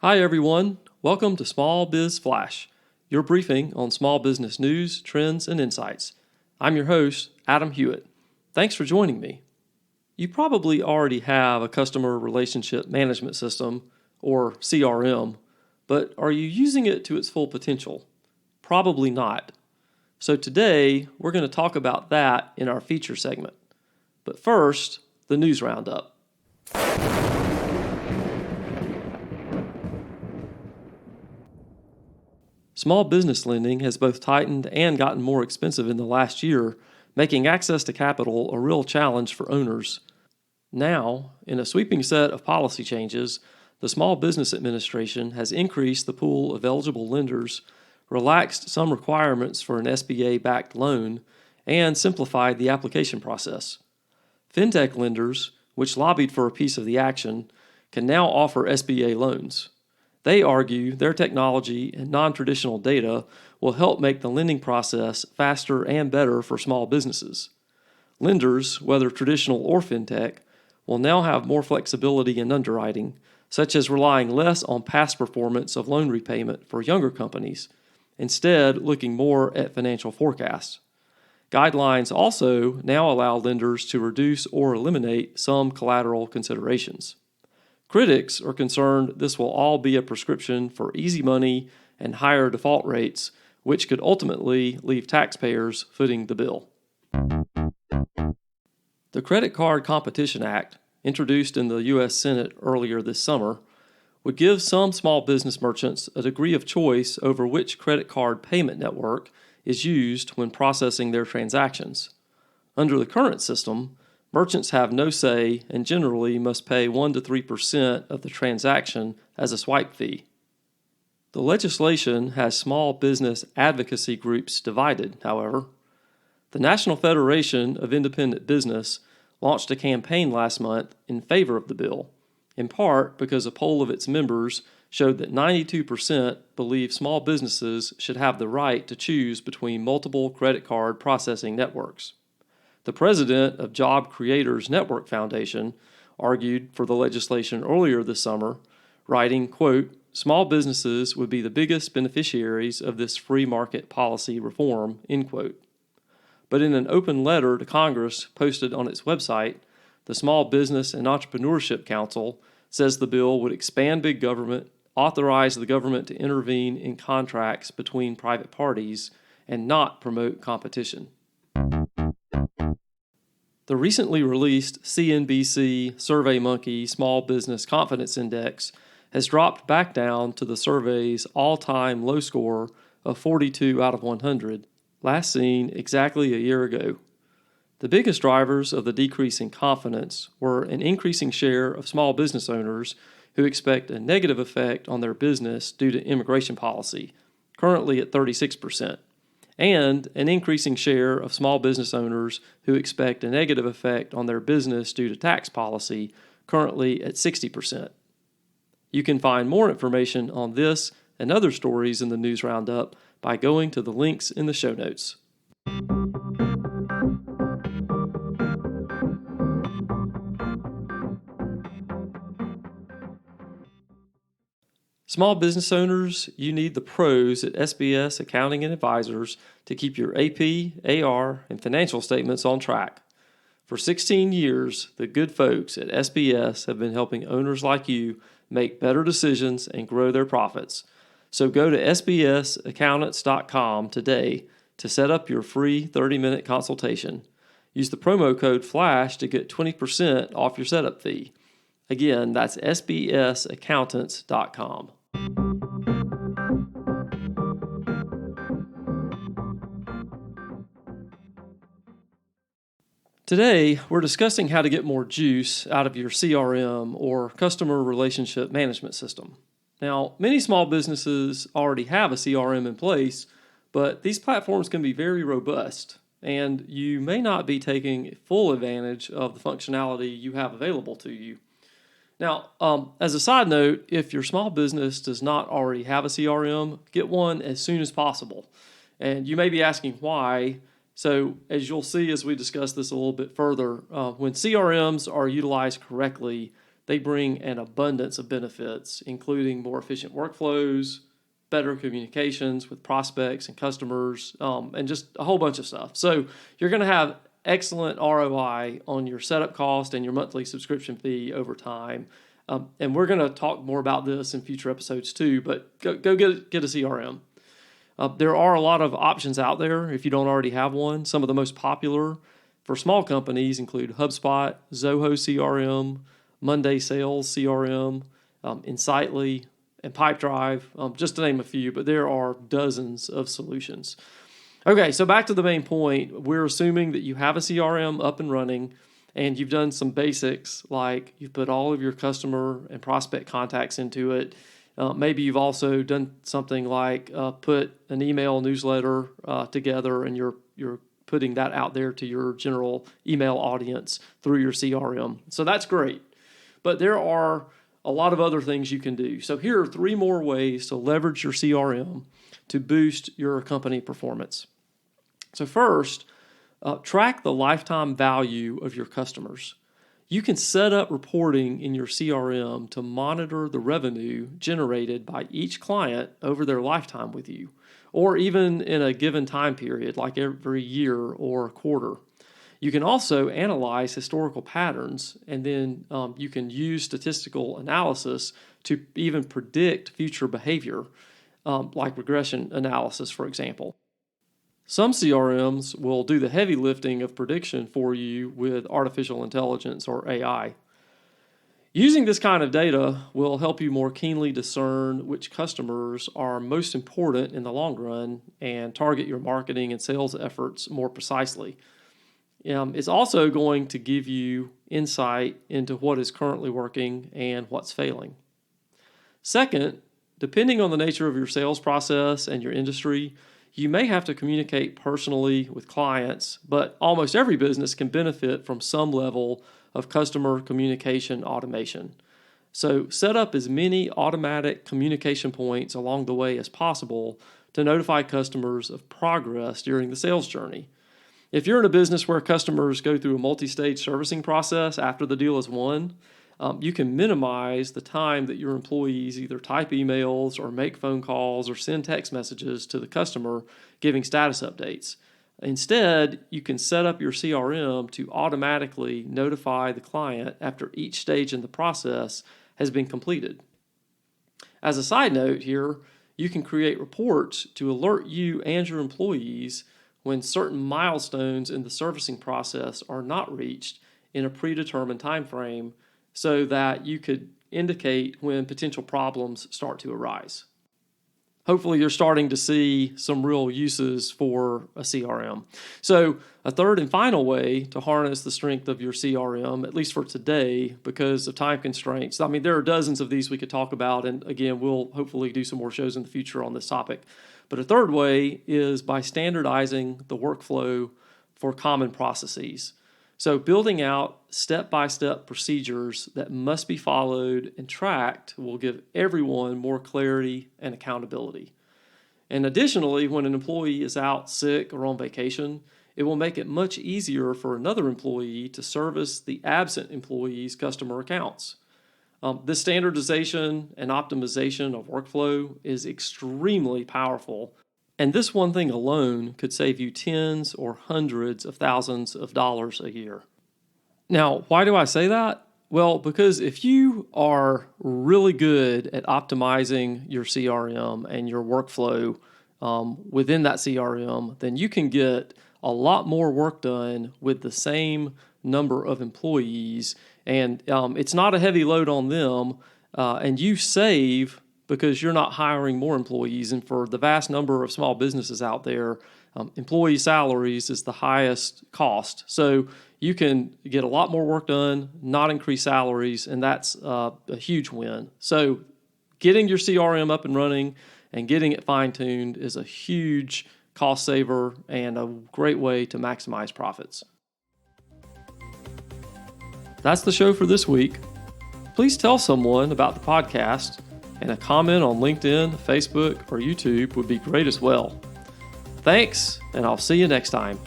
Hi everyone, welcome to Small Biz Flash, your briefing on small business news, trends, and insights. I'm your host, Adam Hewitt. Thanks for joining me. You probably already have a customer relationship management system, or CRM, but are you using it to its full potential? Probably not. So today, we're going to talk about that in our feature segment. But first, the news roundup. Small business lending has both tightened and gotten more expensive in the last year, making access to capital a real challenge for owners. Now, in a sweeping set of policy changes, the Small Business Administration has increased the pool of eligible lenders, relaxed some requirements for an SBA-backed loan, and simplified the application process. Fintech lenders, which lobbied for a piece of the action, can now offer SBA loans. They argue their technology and non-traditional data will help make the lending process faster and better for small businesses. Lenders, whether traditional or fintech, will now have more flexibility in underwriting, such as relying less on past performance of loan repayment for younger companies, instead looking more at financial forecasts. Guidelines also now allow lenders to reduce or eliminate some collateral considerations. Critics are concerned this will all be a prescription for easy money and higher default rates, which could ultimately leave taxpayers footing the bill. The Credit Card Competition Act, introduced in the U.S. Senate earlier this summer, would give some small business merchants a degree of choice over which credit card payment network is used when processing their transactions. Under the current system, merchants have no say and generally must pay 1 to 3% of the transaction as a swipe fee. The legislation has small business advocacy groups divided, however. The National Federation of Independent Business launched a campaign last month in favor of the bill, in part because a poll of its members showed that 92% believe small businesses should have the right to choose between multiple credit card processing networks. The president of Job Creators Network Foundation argued for the legislation earlier this summer, writing, quote, "Small businesses would be the biggest beneficiaries of this free market policy reform," end quote. But in an open letter to Congress posted on its website, the Small Business and Entrepreneurship Council says the bill would expand big government, authorize the government to intervene in contracts between private parties, and not promote competition. The recently released CNBC-SurveyMonkey Small Business Confidence Index has dropped back down to the survey's all-time low score of 42 out of 100, last seen exactly a year ago. The biggest drivers of the decrease in confidence were an increasing share of small business owners who expect a negative effect on their business due to immigration policy, currently at 36%. And an increasing share of small business owners who expect a negative effect on their business due to tax policy, currently at 60%. You can find more information on this and other stories in the News Roundup by going to the links in the show notes. Small business owners, you need the pros at SBS Accounting and Advisors to keep your AP, AR, and financial statements on track. For 16 years, the good folks at SBS have been helping owners like you make better decisions and grow their profits. So go to sbsaccountants.com today to set up your free 30-minute consultation. Use the promo code FLASH to get 20% off your setup fee. Again, that's sbsaccountants.com. Today, we're discussing how to get more juice out of your CRM or customer relationship management system. Now, many small businesses already have a CRM in place, but these platforms can be very robust, and you may not be taking full advantage of the functionality you have available to you. Now, as a side note, if your small business does not already have a CRM, get one as soon as possible. And you may be asking why. So as you'll see as we discuss this a little bit further, when CRMs are utilized correctly, they bring an abundance of benefits, including more efficient workflows, better communications with prospects and customers, and just a whole bunch of stuff. So you're going to have excellent ROI on your setup cost and your monthly subscription fee over time. And we're going to talk more about this in future episodes too, but go get a CRM. There are a lot of options out there if you don't already have one. Some of the most popular for small companies include HubSpot, Zoho CRM, Monday Sales CRM, Insightly, and Pipedrive, just to name a few, but there are dozens of solutions. Okay, so back to the main point. We're assuming that you have a CRM up and running and you've done some basics like you've put all of your customer and prospect contacts into it. Maybe you've also done something like put an email newsletter together and you're putting that out there to your general email audience through your CRM. So that's great. But there are a lot of other things you can do. So here are 3 more ways to leverage your CRM to boost your company performance. So first, track the lifetime value of your customers. You can set up reporting in your CRM to monitor the revenue generated by each client over their lifetime with you, or even in a given time period, like every year or quarter. You can also analyze historical patterns, and then you can use statistical analysis to even predict future behavior, like regression analysis, for example. Some CRMs will do the heavy lifting of prediction for you with artificial intelligence or AI. Using this kind of data will help you more keenly discern which customers are most important in the long run and target your marketing and sales efforts more precisely. It's also going to give you insight into what is currently working and what's failing. Second, depending on the nature of your sales process and your industry, you may have to communicate personally with clients, but almost every business can benefit from some level of customer communication automation. So set up as many automatic communication points along the way as possible to notify customers of progress during the sales journey. If you're in a business where customers go through a multi-stage servicing process after the deal is won, you can minimize the time that your employees either type emails or make phone calls or send text messages to the customer giving status updates. Instead, you can set up your CRM to automatically notify the client after each stage in the process has been completed. As a side note here, you can create reports to alert you and your employees when certain milestones in the servicing process are not reached in a predetermined time frame, so that you could indicate when potential problems start to arise. Hopefully you're starting to see some real uses for a CRM. So a third and final way to harness the strength of your CRM, at least for today, because of time constraints. I mean, there are dozens of these we could talk about, and again, we'll hopefully do some more shows in the future on this topic. But a third way is by standardizing the workflow for common processes. So building out step-by-step procedures that must be followed and tracked will give everyone more clarity and accountability. And additionally, when an employee is out sick or on vacation, it will make it much easier for another employee to service the absent employee's customer accounts. This standardization and optimization of workflow is extremely powerful. And this one thing alone could save you tens or hundreds of thousands of dollars a year. Now, why do I say that? Well, because if you are really good at optimizing your CRM and your workflow within that CRM, then you can get a lot more work done with the same number of employees. And it's not a heavy load on them, and you save because you're not hiring more employees. And for the vast number of small businesses out there, employee salaries is the highest cost. So you can get a lot more work done, not increase salaries, and that's a huge win. So getting your CRM up and running and getting it fine-tuned is a huge cost saver and a great way to maximize profits. That's the show for this week. Please tell someone about the podcast, and a comment on LinkedIn, Facebook, or YouTube would be great as well. Thanks, and I'll see you next time.